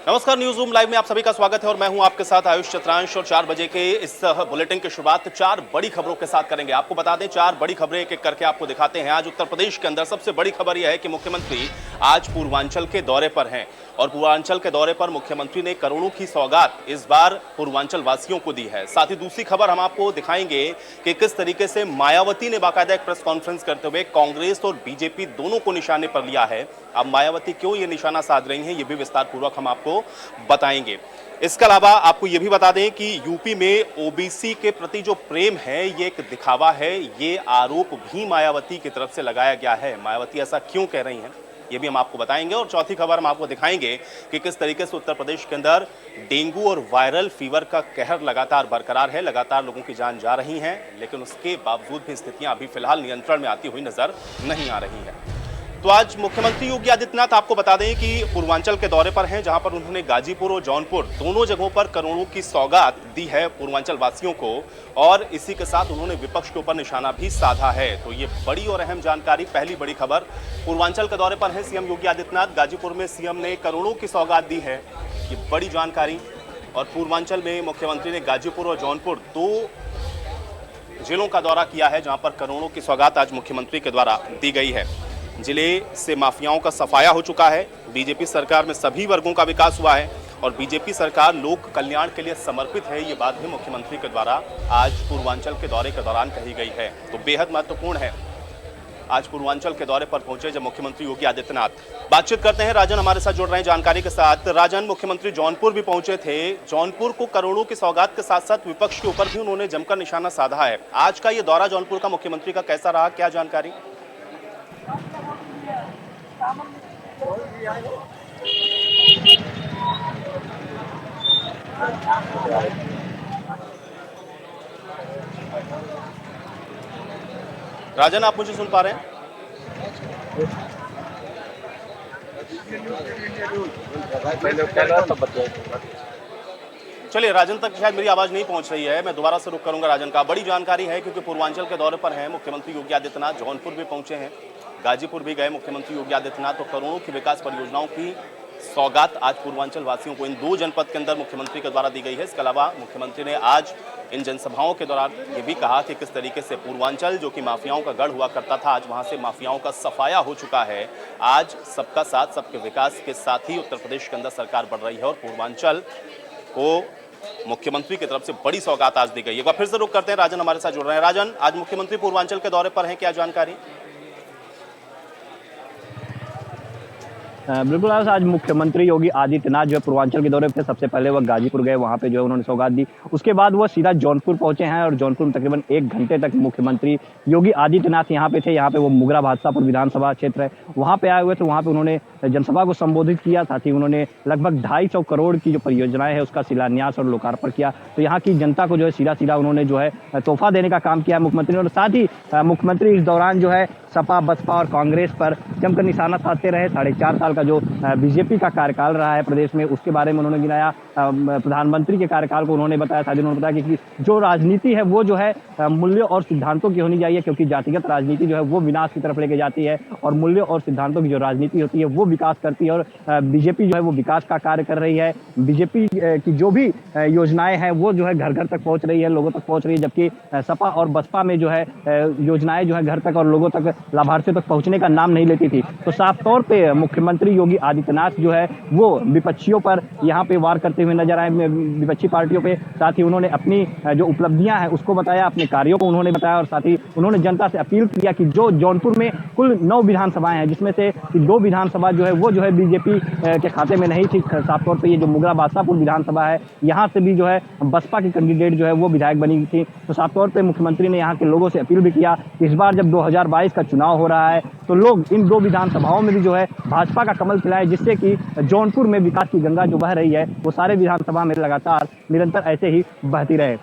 नमस्कार, news room live में आप सभी का स्वागत है और मैं हूं आपके साथ आयुष चतुरांश। और 4 बजे के इस बुलेटिन की शुरुआत 4 बड़ी खबरों के साथ करेंगे। आपको बता दें 4 बड़ी खबरें एक एक करके आपको दिखाते हैं। आज उत्तर प्रदेश के अंदर सबसे बड़ी खबर यह है कि मुख्यमंत्री आज पूर्वांचल के दौरे पर हैं और पूर्वांचल के दौरे पर मुख्यमंत्री ने करोड़ों की सौगात इस बार पूर्वांचल वासियों को दी है। साथ ही दूसरी खबर हम आपको दिखाएंगे कि किस तरीके से मायावती ने बाकायदा एक प्रेस कॉन्फ्रेंस करते हुए कांग्रेस और बीजेपी दोनों को निशाने पर लिया है। अब मायावती क्यों ये निशाना साध रही हैं, ये भी विस्तार पूर्वक हम आपको बताएंगे। इसके अलावा आपको ये भी बता दें कि यूपी में ओबीसी के प्रति जो प्रेम है ये एक दिखावा है, ये आरोप भी मायावती की तरफ से लगाया गया है। मायावती ऐसा क्यों कह रही हैं ये भी हम आपको बताएंगे। और चौथी खबर हम आपको दिखाएंगे कि किस तरीके से उत्तर प्रदेश के अंदर डेंगू और वायरल फीवर का कहर लगातार बरकरार है, लगातार लोगों की जान जा रही है, लेकिन उसके बावजूद भी स्थितियां अभी फिलहाल नियंत्रण में आती हुई नजर नहीं आ रही है। तो आज मुख्यमंत्री योगी आदित्यनाथ आपको बता दें कि पूर्वांचल के दौरे पर हैं, जहां पर उन्होंने गाजीपुर और जौनपुर दोनों जगहों पर करोड़ों की सौगात दी है पूर्वांचल वासियों को, और इसी के साथ उन्होंने विपक्ष के ऊपर निशाना भी साधा है। तो ये बड़ी और अहम जानकारी, पहली बड़ी खबर। पूर्वांचल के दौरे पर हैं सीएम योगी आदित्यनाथ, गाजीपुर में सीएम ने करोड़ों की सौगात दी है, ये बड़ी जानकारी। और पूर्वांचल में मुख्यमंत्री ने गाजीपुर और जौनपुर दो जिलों का दौरा किया है, जहां पर करोड़ों की सौगात आज मुख्यमंत्री के द्वारा दी गई है। जिले से माफियाओं का सफाया हो चुका है, बीजेपी सरकार में सभी वर्गों का विकास हुआ है और बीजेपी सरकार लोक कल्याण के लिए समर्पित है, ये बात भी मुख्यमंत्री के द्वारा आज पूर्वांचल के दौरे के दौरान कही गई है। तो बेहद महत्वपूर्ण है। आज पूर्वांचल के दौरे पर पहुंचे जब मुख्यमंत्री योगी आदित्यनाथ। बातचीत करते हैं, राजन हमारे साथ जुड़ रहे हैं जानकारी के साथ। राजन, मुख्यमंत्री जौनपुर भी पहुंचे थे, जौनपुर को करोड़ों की सौगात के साथ साथ विपक्ष के ऊपर भी उन्होंने जमकर निशाना साधा है। आज का ये दौरा जौनपुर का मुख्यमंत्री का कैसा रहा, क्या जानकारी? राजन, आप मुझे सुन पा रहे हैं? चलिए, राजन तक शायद मेरी आवाज नहीं पहुंच रही है, मैं दोबारा से रुक करूंगा राजन का। बड़ी जानकारी है क्योंकि पूर्वांचल के दौरे पर हैं मुख्यमंत्री योगी आदित्यनाथ, जौनपुर भी पहुंचे हैं, गाजीपुर भी गए मुख्यमंत्री योगी आदित्यनाथ। तो करोड़ों की विकास परियोजनाओं की सौगात आज पूर्वांचल वासियों को इन दो जनपद के अंदर मुख्यमंत्री के द्वारा दी गई है। इसके अलावा मुख्यमंत्री ने आज इन जनसभाओं के दौरान ये भी कहा कि किस तरीके से पूर्वांचल, जो कि माफियाओं का गढ़ हुआ करता था, आज वहां से माफियाओं का सफाया हो चुका है। आज सबका साथ, सबके विकास के साथ ही उत्तर प्रदेश के अंदर सरकार बढ़ रही है और पूर्वांचल को मुख्यमंत्री की तरफ से बड़ी सौगात आज दी गई। एक बार फिर से रुक करते हैं, राजन हमारे साथ जुड़ रहे हैं। राजन, आज मुख्यमंत्री पूर्वांचल के दौरे पर हैं, क्या जानकारी? बिल्कुल, आज मुख्यमंत्री योगी आदित्यनाथ जो है पूर्वांचल के दौरे पे सबसे पहले वह गाजीपुर गए, वहां पे जो है उन्होंने सौगात दी। उसके बाद वो सीधा जौनपुर पहुंचे हैं और जौनपुर में तकरीबन 1 घंटे तक मुख्यमंत्री योगी आदित्यनाथ यहाँ पे थे। यहाँ पे वो मुगरा भाजपापुर विधानसभा क्षेत्र है, वहाँ पे आए हुए थे। वहाँ पे उन्होंने जनसभा को संबोधित किया, साथ ही उन्होंने लगभग 250 करोड़ की जो परियोजनाएं है उसका शिलान्यास और लोकार्पण किया। तो यहाँ की जनता को जो है सीधा सीधा उन्होंने जो है तोहफा देने का काम किया मुख्यमंत्री ने। और साथ ही मुख्यमंत्री इस दौरान जो है सपा, बसपा और कांग्रेस पर जमकर निशाना साधते रहे। 4.5 साल का जो बीजेपी का कार्यकाल रहा है प्रदेश में, उसके बारे में उन्होंने गिनाया। प्रधानमंत्री के कार्यकाल को उन्होंने बताया, साथ ही उन्होंने बताया कि जो राजनीति है वो जो है मूल्यों और सिद्धांतों की होनी चाहिए, क्योंकि जातिगत राजनीति जो है वो विनाश की तरफ लेके जाती है और मूल्यों और सिद्धांतों की जो राजनीति होती है वो विकास करती है। और बीजेपी जो है वो विकास का कार्य कर रही है। बीजेपी की जो भी योजनाएं हैं वो जो है घर घर तक पहुंच रही है, लोगों तक पहुंच रही है, जबकि सपा और बसपा में जो है योजनाएं जो है घर तक और लोगों तक, लाभार्थियों तक पहुंचने का नाम नहीं लेती थी। तो साफ तौर पे मुख्यमंत्री योगी आदित्यनाथ जो है वो विपक्षियों पर यहाँ पे वार करते हुए नजर आए, विपक्षी पार्टियों पे। साथ ही उन्होंने अपनी जो उपलब्धियां हैं उसको बताया, अपने कार्यों को उन्होंने बताया और साथ ही उन्होंने जनता से अपील किया कि जो जौनपुर में कुल 9 विधानसभाएं हैं, जिसमें से 2 विधानसभा जो है वो जो है बीजेपी के खाते में नहीं थी। साफ तौर पर ये जो मुगरा बादशाहपुर विधानसभा है, यहाँ से भी जो है बसपा की कैंडिडेट जो है वो विधायक बनी थी। तो साफ तौर पर मुख्यमंत्री ने यहाँ के लोगों से अपील भी किया कि इस बार जब 2022 का चुनाव हो रहा है तो लोग इन 2 विधानसभाओं में भी जो है भाजपा का कमल खिलाए, जिससे कि जौनपुर में विकास की गंगा जो बह रही है वो सारे विधानसभा में लगातार निरंतर ऐसे ही बहती रहे।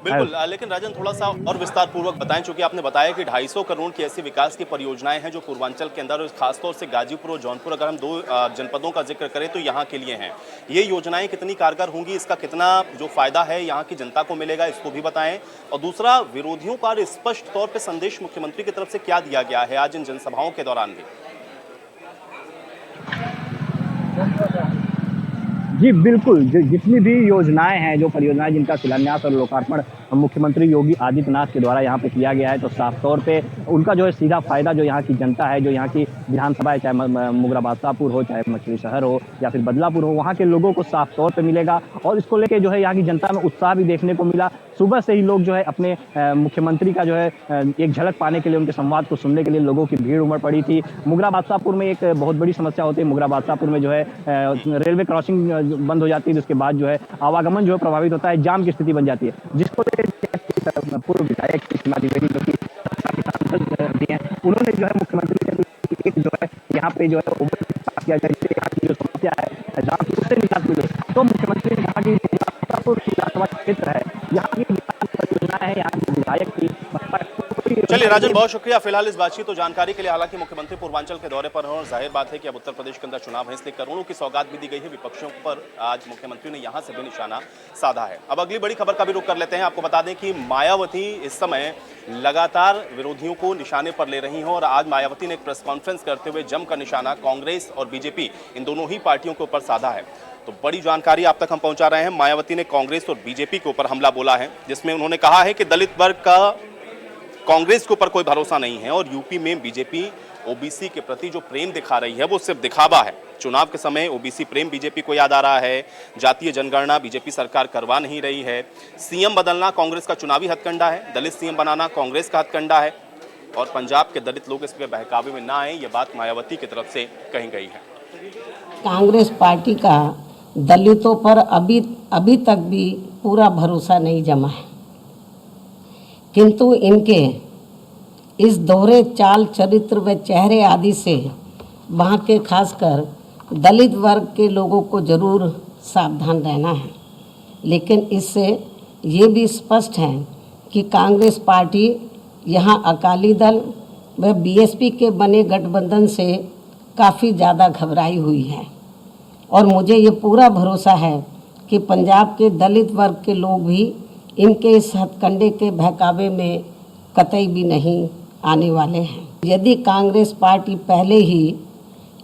बिल्कुल, लेकिन राजन थोड़ा सा और विस्तार पूर्वक बताएं, चूंकि आपने बताया कि 250 करोड़ की ऐसी विकास की परियोजनाएं हैं जो पूर्वांचल के अंदर, खासतौर से गाजीपुर और जौनपुर, अगर हम 2 जनपदों का जिक्र करें तो यहाँ के लिए हैं। ये योजनाएं कितनी कारगर होंगी, इसका कितना जो फायदा है यहाँ की जनता को मिलेगा, इसको भी बताएं। और दूसरा, विरोधियों का स्पष्ट तौर पर संदेश मुख्यमंत्री की तरफ से क्या दिया गया है आज इन जनसभाओं के दौरान भी? जी, बिल्कुल। जितनी भी योजनाएँ हैं, जो परियोजनाएँ जिनका शिलान्यास और लोकार्पण मुख्यमंत्री योगी आदित्यनाथ के द्वारा यहाँ पे किया गया है, तो साफ़ तौर पे उनका जो है सीधा फ़ायदा जो यहाँ की जनता है, जो यहाँ की विधानसभा है, चाहे म म मुगरा बादशाहपुर हो, चाहे मछली शहर हो या फिर बदलापुर हो, वहाँ के लोगों को साफ़ तौर पे मिलेगा और इसको लेके जो है यहाँ की जनता में उत्साह भी देखने को मिला। सुबह से ही लोग जो है अपने मुख्यमंत्री का जो है एक झलक पाने के लिए, उनके संवाद को सुनने के लिए लोगों की भीड़ उमड़ पड़ी थी। मुगरा बादशाहपुर में एक बहुत बड़ी समस्या होती है, मुगरा बादशाहपुर में जो है रेलवे क्रॉसिंग बंद हो जाती है, जिसके बाद जो है आवागमन जो है प्रभावित होता है, जाम की स्थिति बन जाती है, जिसको लेकर पूर्व विधायक सीमा द्विवेदी जो कि भी हैं, उन्होंने जो है मुख्यमंत्री से एक जो है यहाँ पे जो है ओवरब्रिज पास किया जाए, जिससे यहाँ की जो समस्या है जाम की, उससे निजात मिले। तो मुख्यमंत्री ने कहा कि मुजफ्फरपुर विधानसभा क्षेत्र है, यहाँ की विकास परियोजनाएं हैं, यहाँ के विधायक की चलिए राजन, बहुत शुक्रिया फिलहाल इस बातचीत और जानकारी के लिए। हालांकि मुख्यमंत्री पूर्वांचल के दौरे पर हैं और जाहिर बात है कि अब उत्तर प्रदेश के अंदर चुनाव है, इसलिए करोड़ों की सौगात भी दी गई है विपक्षियों पर। आज मुख्यमंत्री ने यहां से भी निशाना साधा है। अब अगली बड़ी खबर का भी रुख कर लेते हैं। आपको बता दें कि मायावती इस समय लगातार विरोधियों को निशाने पर ले रही हैं और आज मायावती ने एक प्रेस कॉन्फ्रेंस करते हुए जमकर निशाना कांग्रेस और बीजेपी इन दोनों ही पार्टियों के ऊपर साधा है। तो बड़ी जानकारी आप तक हम पहुंचा रहे हैं। मायावती ने कांग्रेस और बीजेपी के ऊपर हमला बोला है, जिसमें उन्होंने कहा है कि दलित वर्ग का कांग्रेस के ऊपर कोई भरोसा नहीं है और यूपी में बीजेपी ओबीसी के प्रति जो प्रेम दिखा रही है वो सिर्फ दिखावा है। चुनाव के समय ओबीसी प्रेम बीजेपी को याद आ रहा है। जातीय जनगणना बीजेपी सरकार करवा नहीं रही है। सीएम बदलना कांग्रेस का चुनावी हथकंडा है, दलित सीएम बनाना कांग्रेस का हथकंडा है और पंजाब के दलित लोग इसके बहकावे में ना आए, ये बात मायावती की तरफ से कही गई है। कांग्रेस पार्टी का दलितों पर अभी तक भी पूरा भरोसा नहीं जमा है, किंतु इनके इस दोहरे चाल चरित्र व चेहरे आदि से वहाँ के खासकर दलित वर्ग के लोगों को ज़रूर सावधान रहना है। लेकिन इससे ये भी स्पष्ट है कि कांग्रेस पार्टी यहाँ अकाली दल व बीएसपी के बने गठबंधन से काफ़ी ज़्यादा घबराई हुई है और मुझे ये पूरा भरोसा है कि पंजाब के दलित वर्ग के लोग भी इनके इस हथकंडे के बहकावे में कतई भी नहीं आने वाले हैं। यदि कांग्रेस पार्टी पहले ही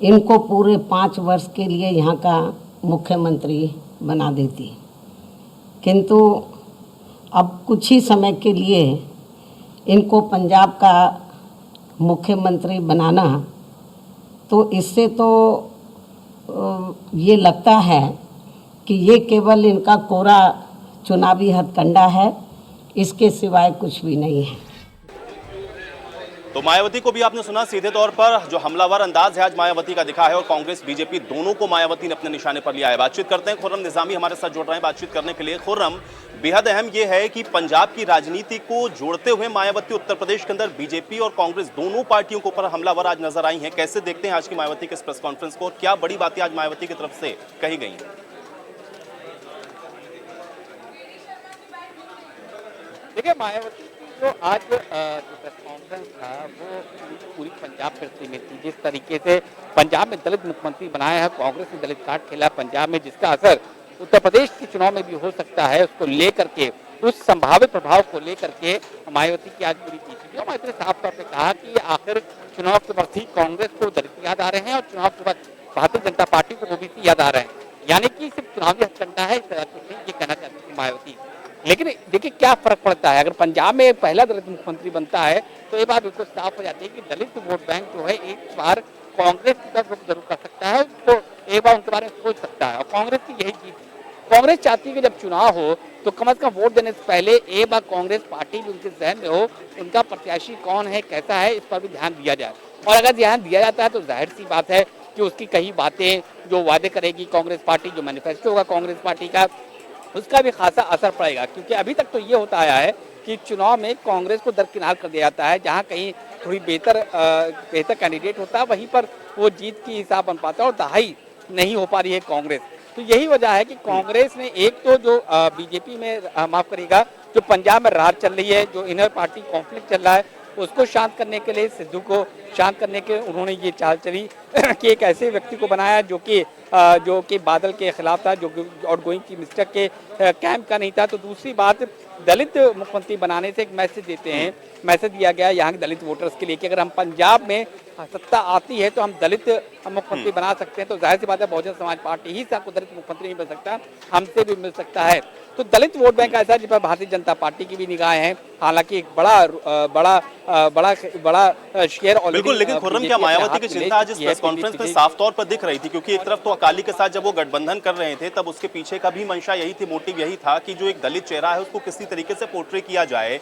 इनको पूरे 5 वर्ष के लिए यहाँ का मुख्यमंत्री बना देती, किंतु अब कुछ ही समय के लिए इनको पंजाब का मुख्यमंत्री बनाना, तो इससे तो ये लगता है कि ये केवल इनका कोरा चुनावी हथकंडा है, इसके सिवाय कुछ भी नहीं है। तो मायावती को भी आपने सुना, सीधे तौर पर जो हमलावर अंदाज है आज मायावती का दिखा है और कांग्रेस बीजेपी दोनों को मायावती ने अपने निशाने पर लिया है। बातचीत करते हैं, खुर्रम निजामी हमारे साथ जुड़ रहे हैं बातचीत करने के लिए। खुर्रम, बेहद अहम यह है कि पंजाब की राजनीति को जोड़ते हुए मायावती उत्तर प्रदेश के अंदर बीजेपी और कांग्रेस दोनों पार्टियों के ऊपर हमलावर आज नजर आई हैं। कैसे देखते हैं आज की मायावती के इस प्रेस कॉन्फ्रेंस को और क्या बड़ी बातें आज मायावती की तरफ से कही गई हैं? देखिए, मायावती की जो आज जो प्रेस कॉन्फ्रेंस था वो पूरी पंजाब पर सीमित थी। जिस तरीके से पंजाब में दलित मुख्यमंत्री बनाया है, कांग्रेस ने दलित कार्ड खेला पंजाब में, जिसका असर उत्तर प्रदेश के चुनाव में भी हो सकता है, उसको लेकर के, उस संभावित प्रभाव को लेकर के मायावती की आज पूरी चीज थी। मायावती ने साफ तौर पर कहा कि आखिर चुनाव के वक्त ही कांग्रेस को दलित याद आ रहे हैं और चुनाव के वक्त भारतीय जनता पार्टी को ओबीसी याद आ रहे हैं, यानी कि सिर्फ चुनावी हथकंडा है, ये कहना चाहती थी मायावती। लेकिन देखिए क्या फर्क पड़ता है, अगर पंजाब में पहला दलित मुख्यमंत्री बनता है तो ये बात बिल्कुल साफ हो जाती है कि दलित वोट बैंक जो है एक बार कांग्रेस की तरफ रुख जरूर कर सकता है, तो एक बार उनके बारे में सोच सकता है। और कांग्रेस की यही चीज, कांग्रेस चाहती है कि जब चुनाव हो तो कम से कम वोट देने से पहले एक बार कांग्रेस पार्टी भी उनके जहन में हो, उनका प्रत्याशी कौन है, कैसा है, इस पर भी ध्यान दिया जाए। और अगर ध्यान दिया जाता है तो जाहिर सी बात है कि उसकी कई बातें जो वादे करेगी कांग्रेस पार्टी, जो मैनिफेस्टो होगा कांग्रेस पार्टी का, उसका भी खासा असर पड़ेगा। क्योंकि अभी तक तो ये होता आया है कि चुनाव में कांग्रेस को दरकिनार कर दिया जाता है, जहां कहीं थोड़ी बेहतर कैंडिडेट होता है वहीं पर वो जीत की हिसाब बन पाता है और दहाई नहीं हो पा रही है कांग्रेस। तो यही वजह है कि कांग्रेस ने एक तो जो बीजेपी में माफ करिएगा, जो पंजाब में राज चल रही है, जो इनर पार्टी कॉन्फ्लिक्ट चल रहा है, उसको शांत करने के लिए, सिद्धू को शांत करने के उन्होंने ये चाल चली कि एक ऐसे व्यक्ति को बनाया जो कि बादल के खिलाफ था, जो आउट गोइंग की मिनिस्टर के कैंप का नहीं था। तो दूसरी बात, दलित मुख्यमंत्री बनाने से एक मैसेज देते हैं मैसेज दिया गया है यहाँ के दलित वोटर्स के लिए कि अगर हम पंजाब में सत्ता आती है तो हम दलित मुख्यमंत्री बना सकते हैं। तो जाहिर सी बात है बहुजन समाज पार्टी ही से आपको दलित मुख्यमंत्री नहीं मिल सकता, हमसे भी मिल सकता है। तो दलित वोट बैंक ऐसा है जिस पर भारतीय जनता पार्टी की भी निगाहें हैं। हालांकि एक बड़ा शेयर बिल्कुल, लेकिन खुर्रम क्या मायावती की चिंता आज इस प्रेस कॉन्फ्रेंस में साफ तौर पर दिख रही थी, क्योंकि एक तरफ तो अकाली के साथ जब वो गठबंधन कर रहे थे तब उसके पीछे का भी मंशा यही थी, मोटिव यही था कि जो एक दलित चेहरा है उसको किसी तरीके से पोर्ट्रे किया जाए।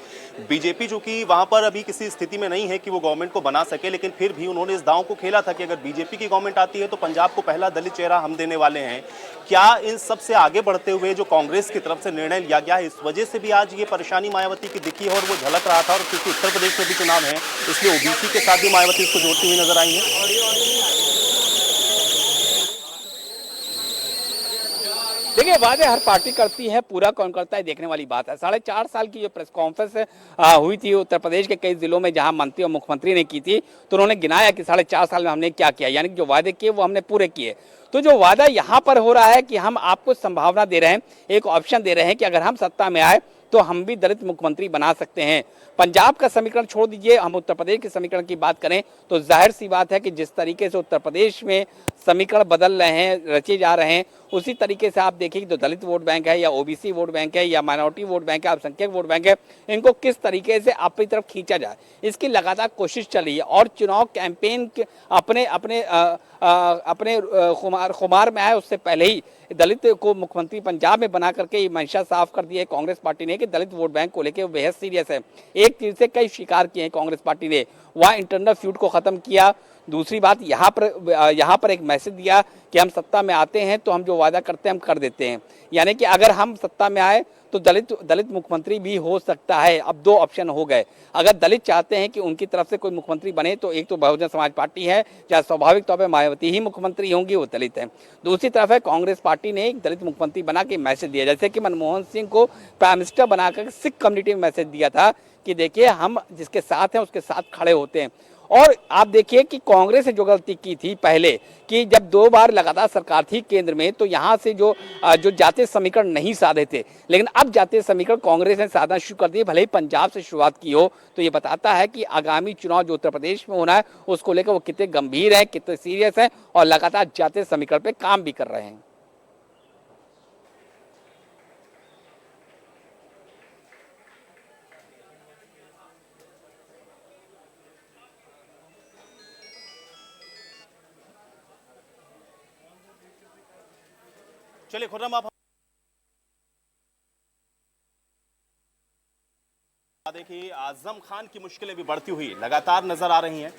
बीजेपी जो कि वहां पर अभी किसी स्थिति में नहीं है कि वो गवर्नमेंट को बना सके, लेकिन फिर भी उन्होंने इस दांव को खेला था कि अगर बीजेपी की गवर्नमेंट आती है तो पंजाब को पहला दलित चेहरा हम देने वाले हैं। क्या इन सबसे आगे बढ़ते हुए जो कांग्रेस की तरफ से निर्णय लिया गया है, इस वजह से भी आज ये परेशानी मायावती की दिखी है और वो झलक रहा था? और क्योंकि उत्तर प्रदेश में भी चुनाव है इसलिए ओबीसी के साथ भी मायावती इसको जोड़ती हुई नजर आई है। देखिए, वादे हर पार्टी करती है, पूरा कौन करता है देखने वाली बात है। 4.5 साल की जो प्रेस कॉन्फ्रेंस हुई थी उत्तर प्रदेश के कई जिलों में जहां मंत्री और मुख्यमंत्री ने की थी, तो उन्होंने गिनाया कि 4.5 साल में हमने क्या किया, यानी कि जो वादे किए वो हमने पूरे किए। तो जो वादा यहाँ पर हो रहा है कि हम आपको संभावना दे रहे हैं, एक ऑप्शन दे रहे हैं कि अगर हम सत्ता में आए तो हम भी दलित मुख्यमंत्री बना सकते हैं। पंजाब का समीकरण छोड़ दीजिए, हम उत्तर प्रदेश के समीकरण की बात करें तो जाहिर सी बात है कि जिस तरीके से उत्तर प्रदेश में समीकरण बदल रहे हैं, रचे जा रहे हैं, उसी तरीके से आप देखिए कि जो दलित वोट बैंक है या ओबीसी वोट बैंक है या माइनॉरिटी वोट बैंक है, अल्पसंख्यक वोट बैंक है, इनको किस तरीके से अपनी तरफ खींचा जाए, इसकी लगातार कोशिश चल रही है। और चुनाव कैंपेन अपने खुमार में आए उससे पहले ही दलित को मुख्यमंत्री पंजाब में बना करके ये मंशा साफ कर दी है कांग्रेस पार्टी ने कि दलित वोट बैंक को लेकर बेहद सीरियस है। एक तीर से कई शिकार किए हैं कांग्रेस पार्टी ने, वहाँ इंटरनल फ्यूड को खत्म किया। दूसरी बात, यहाँ पर एक मैसेज दिया कि हम सत्ता में आते हैं तो हम जो वादा करते हैं हम कर देते हैं, यानी कि अगर हम सत्ता में आए तो दलित मुख्यमंत्री भी हो सकता है। अब दो ऑप्शन हो गए, अगर दलित चाहते हैं कि उनकी तरफ से कोई मुख्यमंत्री बने तो एक तो बहुजन समाज पार्टी है, जहाँ स्वाभाविक तौर पर मायावती ही मुख्यमंत्री होंगी, वो दलित है। दूसरी तरफ है कांग्रेस पार्टी ने एक दलित मुख्यमंत्री बना के मैसेज दिया, जैसे कि मनमोहन सिंह को प्राइम मिनिस्टर बनाकर सिख कम्युनिटी में मैसेज दिया था कि देखिए हम जिसके साथ हैं उसके साथ खड़े होते हैं। और आप देखिए कि कांग्रेस ने जो गलती की थी पहले कि जब 2 बार लगातार सरकार थी केंद्र में, तो यहाँ से जो जातीय समीकरण नहीं साधे थे, लेकिन अब जातीय समीकरण कांग्रेस ने साधना शुरू कर दिए। भले ही पंजाब से शुरुआत की हो, तो ये बताता है कि आगामी चुनाव जो उत्तर प्रदेश में होना है उसको लेकर वो कितने गंभीर है, कितने सीरियस है और लगातार जातीय समीकरण पे काम भी कर रहे हैं। चलिए खुर्रम, आप देखिए आजम खान की मुश्किलें भी बढ़ती हुई लगातार नजर आ रही हैं।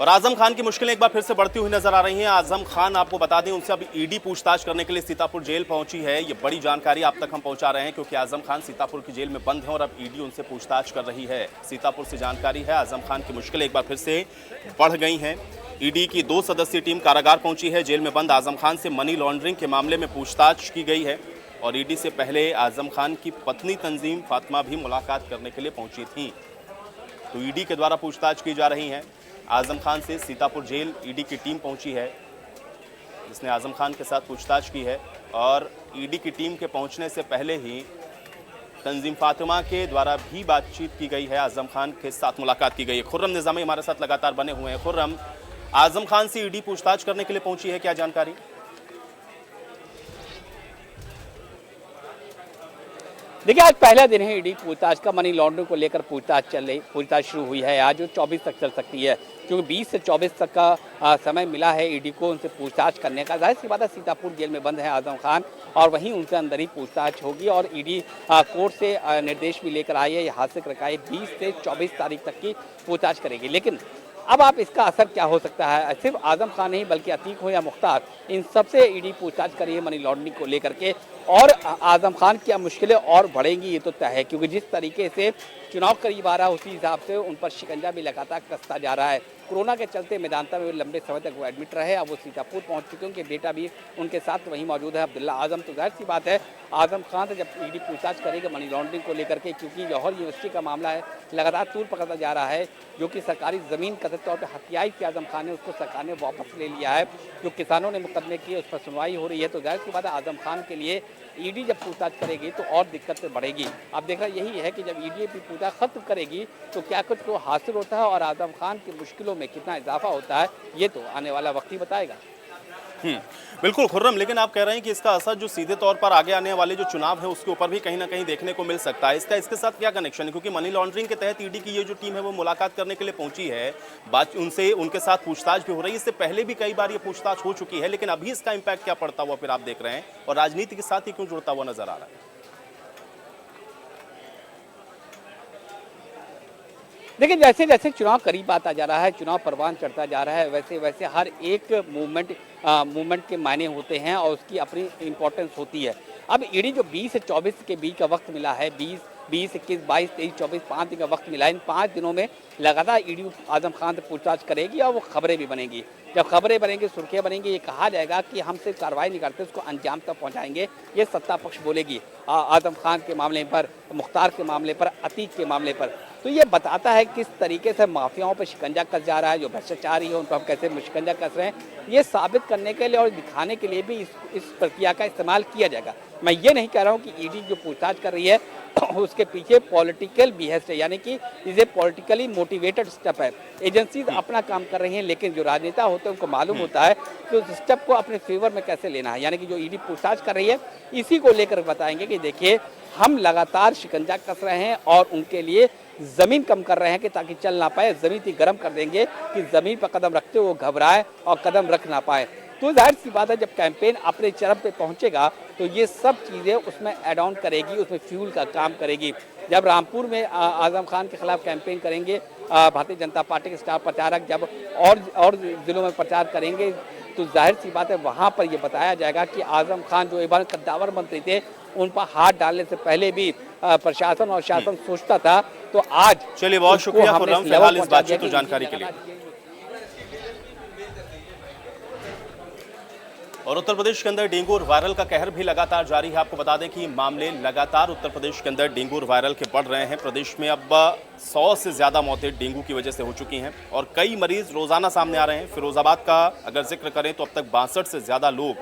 और आजम खान की मुश्किलें एक बार फिर से बढ़ती हुई नजर आ रही हैं। आजम खान, आपको बता दें, उनसे अभी ईडी पूछताछ करने के लिए सीतापुर जेल पहुंची है। ये बड़ी जानकारी आप तक हम पहुंचा रहे हैं क्योंकि आजम खान सीतापुर की जेल में बंद हैं और अब ईडी उनसे पूछताछ कर रही है। सीतापुर से जानकारी है आजम खान की मुश्किलें एक बार फिर से बढ़ गई हैं। ईडी की 2 सदस्यीय टीम कारागार पहुंची है। जेल में बंद आजम खान से मनी लॉन्ड्रिंग के मामले में पूछताछ की गई है और ईडी से पहले आजम खान की पत्नी तंजीम फातिमा भी मुलाकात करने के लिए पहुंची थी। तो ईडी के द्वारा पूछताछ की जा रही है। आजम खान से सीतापुर जेल ईडी की टीम पहुंची है जिसने आजम खान के साथ पूछताछ की है और ईडी की टीम के पहुंचने से पहले ही तंजीम फातिमा के द्वारा भी बातचीत की गई है, आजम खान के साथ मुलाकात की गई है। खुर्रम निजामी हमारे साथ लगातार बने हुए हैं। खुर्रम, आजम खान से ईडी पूछताछ करने के लिए पहुंची है, क्या जानकारी? देखिए, आज पहला दिन है ईडी पूछताछ का। मनी लॉन्ड्रिंग को लेकर पूछताछ शुरू हुई है आज, जो 24 तक चल सकती है, क्योंकि 20 से 24 तक का समय मिला है ईडी को उनसे पूछताछ करने का। जाहिर सी बात है सीतापुर जेल में बंद है आजम खान और वहीं उनसे अंदर ही पूछताछ होगी और ईडी कोर्ट से निर्देश भी लेकर आई है, यहाँ से रखाए 20 से 24 तारीख तक की पूछताछ करेगी। लेकिन अब आप इसका असर क्या हो सकता है, सिर्फ आजम खान नहीं बल्कि अतीक हो या मुख्तार, इन सबसे ईडी पूछताछ करी है मनी लॉन्ड्रिंग को लेकर के और आजम खान की मुश्किलें और बढ़ेंगी ये तो तय है, क्योंकि जिस तरीके से चुनाव करीब आ रहा है, उसी हिसाब से उन पर शिकंजा भी लगातार कसता जा रहा है। कोरोना के चलते मेदांता में लंबे समय तक वो एडमिट रहे, अब वो सीतापुर पहुंच चुके हैं, उनके बेटा भी उनके साथ वहीं मौजूद है, अब्दुल्ला आजम। तो जाहिर सी बात है, आजम खान से जब ईडी पूछताछ करेगा मनी लॉन्ड्रिंग को लेकर के, क्योंकि जौहर यूनिवर्सिटी का मामला है, लगातार तूल पकड़ता जा रहा है, जो कि सरकारी ज़मीन कथित तौर पर हथियाई थी आजम खान ने, उसको सरकार ने वापस ले लिया है। जो किसानों ने मुकदमे किए उस पर सुनवाई हो रही है। तो जाहिर सी बात है, आजम खान के लिए ईडी जब पूछताछ करेगी तो और दिक्कतें बढ़ेगी। अब देखना यही है कि जब ईडी भी पूछताछ खत्म करेगी तो क्या कुछ को हासिल होता है और आजम खान की मुश्किलों में कितना इजाफा होता है, ये तो आने वाला वक्त ही बताएगा। बिल्कुल खुर्रम, लेकिन आप कह रहे हैं कि इसका असर जो सीधे तौर पर आगे आने वाले जो चुनाव है उसके ऊपर भी कहीं ना कहीं देखने को मिल सकता है। इसका इसके साथ क्या कनेक्शन है? क्योंकि मनी लॉन्ड्रिंग के तहत ईडी की ये जो टीम है वो मुलाकात करने के लिए पहुंची है, बात उनसे उनके साथ पूछताछ भी हो रही है। इससे पहले भी कई बार ये पूछताछ हो चुकी है, लेकिन अभी इसका इम्पैक्ट क्या पड़ता हुआ फिर आप देख रहे हैं और राजनीति के साथ ही क्यों जुड़ता हुआ नजर आ रहा है? देखिए, जैसे जैसे चुनाव करीब आता जा रहा है, चुनाव परवान चढ़ता जा रहा है, वैसे वैसे हर एक मूवमेंट के मायने होते हैं और उसकी अपनी इम्पोर्टेंस होती है। अब ईडी जो 20 से 24 के बीच का वक्त मिला है, 20, 21, 22, 23, 24, 5 दिन का वक्त मिला है, इन 5 दिनों में लगातार ईडी आजम खान से पूछताछ करेगी और वो खबरें भी बनेंगी। जब खबरें बनेंगी, सुर्खियां बनेंगी, ये कहा जाएगा कि हम सिर्फ कार्रवाई नहीं करते, उसको अंजाम तक पहुंचाएंगे, ये सत्ता पक्ष बोलेगी। आजम खान के मामले पर, मुख्तार के मामले पर, अतीक के मामले पर। तो ये बताता है किस तरीके से माफियाओं पर शिकंजा कस जा रहा है, जो भ्रष्टाचारी है उन पर हम कैसे शिकंजा कस रहे हैं। ये साबित करने के लिए और दिखाने के लिए भी इस प्रक्रिया का इस्तेमाल किया जाएगा। मैं ये नहीं कह रहा हूँ कि ईडी जो पूछताछ कर रही है उसके पीछे पॉलिटिकल बिहेव है, यानी कि इसे पॉलिटिकली मोटिवेटेड स्टेप है। एजेंसीज अपना काम कर रही हैं, लेकिन जो राजनेता होते हैं उनको मालूम होता है कि उस स्टेप को अपने फेवर में कैसे लेना है। यानी कि जो ईडी पूछताछ कर रही है इसी को लेकर बताएंगे कि देखिए, हम लगातार शिकंजा कस रहे हैं और उनके लिए ज़मीन कम कर रहे हैं कि ताकि चल ना पाए, ज़मीन थी गर्म कर देंगे कि ज़मीन पर कदम रखते वो घबराए और कदम रख ना पाए। तो जाहिर सी बात है, जब कैंपेन अपने चरम पे पहुंचेगा तो ये सब चीज़ें उसमें ऐड ऑन करेगी, उसमें फ्यूल का काम करेगी। जब रामपुर में आजम खान के खिलाफ कैंपेन करेंगे भारतीय जनता पार्टी के स्टार प्रचारक, जब और ज़िलों में प्रचार करेंगे, तो जाहिर सी बात है वहाँ पर ये बताया जाएगा कि आजम खान जो एक बार कद्दावर मंत्री थे, उन पर हाथ डालने से पहले भी प्रशासन और शासन सोचता था। तो आज चलिए, बहुत शुक्रिया खुर्रम फिलहाल इस बातचीत और जानकारी के लिए। और उत्तर प्रदेश के अंदर डेंगू और वायरल का कहर भी लगातार जारी है। आपको बता दें कि मामले लगातार उत्तर प्रदेश के अंदर डेंगू और वायरल के बढ़ रहे हैं। प्रदेश में अब 100 से ज़्यादा मौतें डेंगू की वजह से हो चुकी हैं और कई मरीज रोजाना सामने आ रहे हैं। फिरोजाबाद का अगर जिक्र करें तो अब तक 62 से ज़्यादा लोग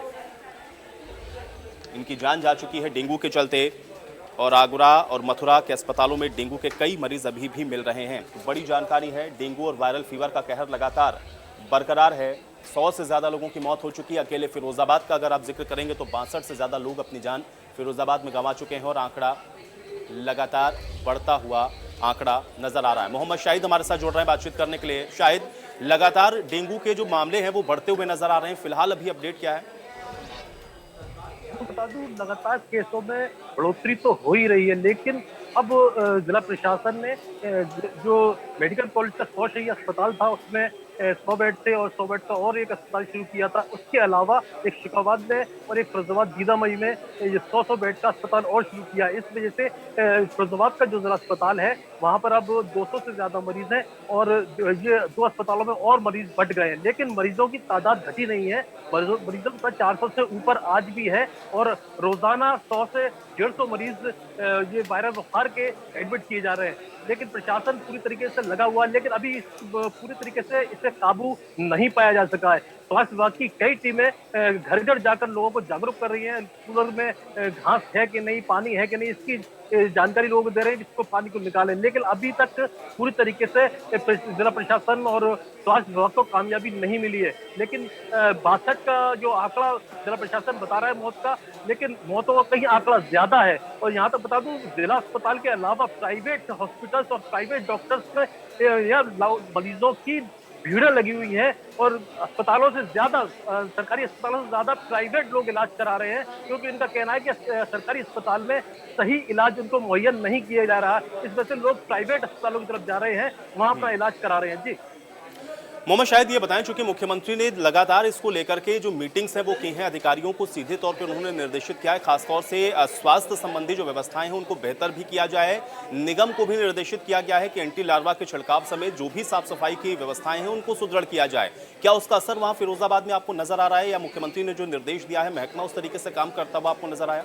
इनकी जान जा चुकी है डेंगू के चलते, और आगरा और मथुरा के अस्पतालों में डेंगू के कई मरीज अभी भी मिल रहे हैं। बड़ी जानकारी है, डेंगू और वायरल फीवर का कहर लगातार बरकरार है। 100 से ज़्यादा लोगों की मौत हो चुकी है। अकेले फिरोजाबाद का अगर आप जिक्र करेंगे तो 62 से ज़्यादा लोग अपनी जान फिरोजाबाद में गंवा चुके हैं और आंकड़ा लगातार बढ़ता हुआ आंकड़ा नजर आ रहा है। मोहम्मद शाहिद हमारे साथ जुड़ रहे हैं बातचीत करने के लिए। शाहिद, लगातार डेंगू के जो मामले हैं वो बढ़ते हुए नजर आ रहे हैं, फिलहाल अभी अपडेट क्या है? बता दूं, लगातार केसों में बढ़ोतरी तो हो ही रही है, लेकिन अब जिला प्रशासन ने जो मेडिकल कॉलेज का 100 शय्या अस्पताल था उसमें 100 बेड थे और 100 बेड का और एक अस्पताल शुरू किया था। उसके अलावा एक शिकाबाद में और एक फिरोजाबाद दीदामई में ये 100 बेड का अस्पताल और शुरू किया। इस वजह से फिरोजाबाद का जो जिला अस्पताल है वहाँ पर अब 200 से ज्यादा मरीज हैं और ये 2 अस्पतालों में और मरीज बढ़ गए हैं, लेकिन मरीजों की तादाद घटी नहीं है। मरीजों का 400 से ऊपर आज भी है और रोजाना 100 से 150 मरीज ये वायरल बुखार के एडमिट किए जा रहे हैं। लेकिन प्रशासन पूरी तरीके से लगा हुआ है, लेकिन अभी पूरी तरीके से इसे काबू नहीं पाया जा सका है। स्वास्थ्य विभाग की कई टीमें घर घर जाकर लोगों को जागरूक कर रही हैं। कूलर में घास है कि नहीं, पानी है कि नहीं, इसकी जानकारी लोग दे रहे हैं जिसको पानी को निकालें, लेकिन अभी तक पूरी तरीके से जिला प्रशासन और स्वास्थ्य विभाग को कामयाबी नहीं मिली है। लेकिन 62 का जो आंकड़ा जिला प्रशासन बता रहा है मौत का, लेकिन मौतों का कहीं आंकड़ा ज्यादा है। और यहाँ तक बता दूं, जिला अस्पताल के अलावा प्राइवेट हॉस्पिटल्स और प्राइवेट डॉक्टर्स में मरीजों की भीड़ लगी हुई है और अस्पतालों से ज्यादा, सरकारी अस्पतालों से ज्यादा प्राइवेट लोग इलाज करा रहे हैं, क्योंकि इनका कहना है कि सरकारी अस्पताल में सही इलाज उनको मुहैया नहीं किया जा रहा। इस वजह से लोग प्राइवेट अस्पतालों की तरफ जा रहे हैं, वहां अपना इलाज करा रहे हैं। जी मोहम्मद शायद ये बताएं, चूंकि मुख्यमंत्री ने लगातार इसको लेकर के जो मीटिंग्स हैं वो की हैं, अधिकारियों को सीधे तौर पे उन्होंने निर्देशित किया है, खासतौर से स्वास्थ्य संबंधी जो व्यवस्थाएं हैं उनको बेहतर भी किया जाए। निगम को भी निर्देशित किया गया है कि एंटी लार्वा के छिड़काव समेत जो भी साफ सफाई की व्यवस्थाएं हैं उनको सुदृढ़ किया जाए। क्या उसका असर वहां फिरोजाबाद में आपको नजर आ रहा है, या मुख्यमंत्री ने जो निर्देश दिया है महकमा उस तरीके से काम करता हुआ आपको नजर आया?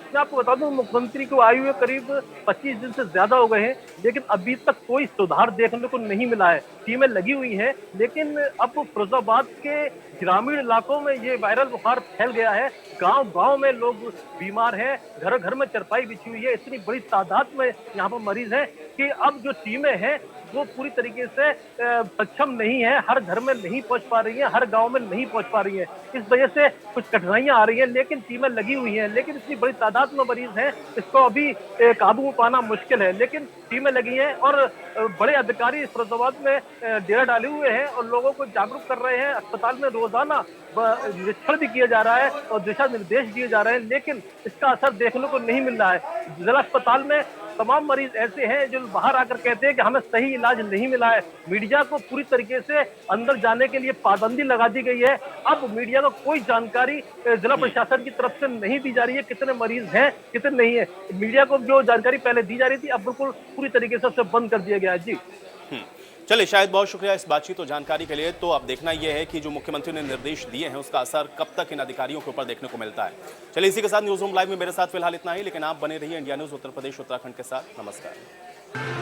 मैं आपको बता दूं, मुख्यमंत्री को आए हुए करीब 25 दिन से ज्यादा हो गए हैं, लेकिन अभी तक कोई सुधार देखने को नहीं मिला है। टीमें लगी हुई हैं, लेकिन अब फिरोजाबाद के ग्रामीण इलाकों में ये वायरल बुखार फैल गया है। गांव-गांव में लोग बीमार हैं, घर-घर में चारपाई बिछी हुई है। इतनी बड़ी तादाद में यहाँ पर मरीज हैं कि अब जो टीमें हैं वो पूरी तरीके से सक्षम नहीं है, हर घर में नहीं पहुंच पा रही है, हर गांव में नहीं पहुंच पा रही है। इस वजह से कुछ कठिनाइयां आ रही हैं, लेकिन टीमें लगी हुई हैं। लेकिन इतनी बड़ी तादाद में मरीज हैं, इसको अभी काबू में पाना मुश्किल है, लेकिन टीमें लगी हैं और बड़े अधिकारी फिरोजाबाद में डेरा डाले हुए हैं और लोगों को जागरूक कर रहे हैं। अस्पताल में रोजाना निरीक्षण भी किया जा रहा है और दिशा निर्देश दिए जा रहे हैं, लेकिन इसका असर देखने को नहीं मिल रहा है। जिला अस्पताल में तमाम मरीज ऐसे हैं जो बाहर आकर कहते हैं कि हमें सही इलाज नहीं मिला है। मीडिया को पूरी तरीके से अंदर जाने के लिए पाबंदी लगा दी गई है। अब मीडिया को कोई जानकारी जिला प्रशासन की तरफ से नहीं दी जा रही है, कितने मरीज हैं कितने नहीं है। मीडिया को जो जानकारी पहले दी जा रही थी, अब बिल्कुल पूरी तरीके से उसे बंद कर दिया गया है। जी चलिए, शायद बहुत शुक्रिया इस बातचीत और जानकारी के लिए। तो अब देखना यह है कि जो मुख्यमंत्री ने निर्देश दिए हैं उसका असर कब तक इन अधिकारियों के ऊपर देखने को मिलता है। चलिए, इसी के साथ न्यूज रूम लाइव में मेरे साथ फिलहाल इतना ही, लेकिन आप बने रहिए इंडिया न्यूज उत्तर प्रदेश उत्तराखंड के साथ। नमस्कार।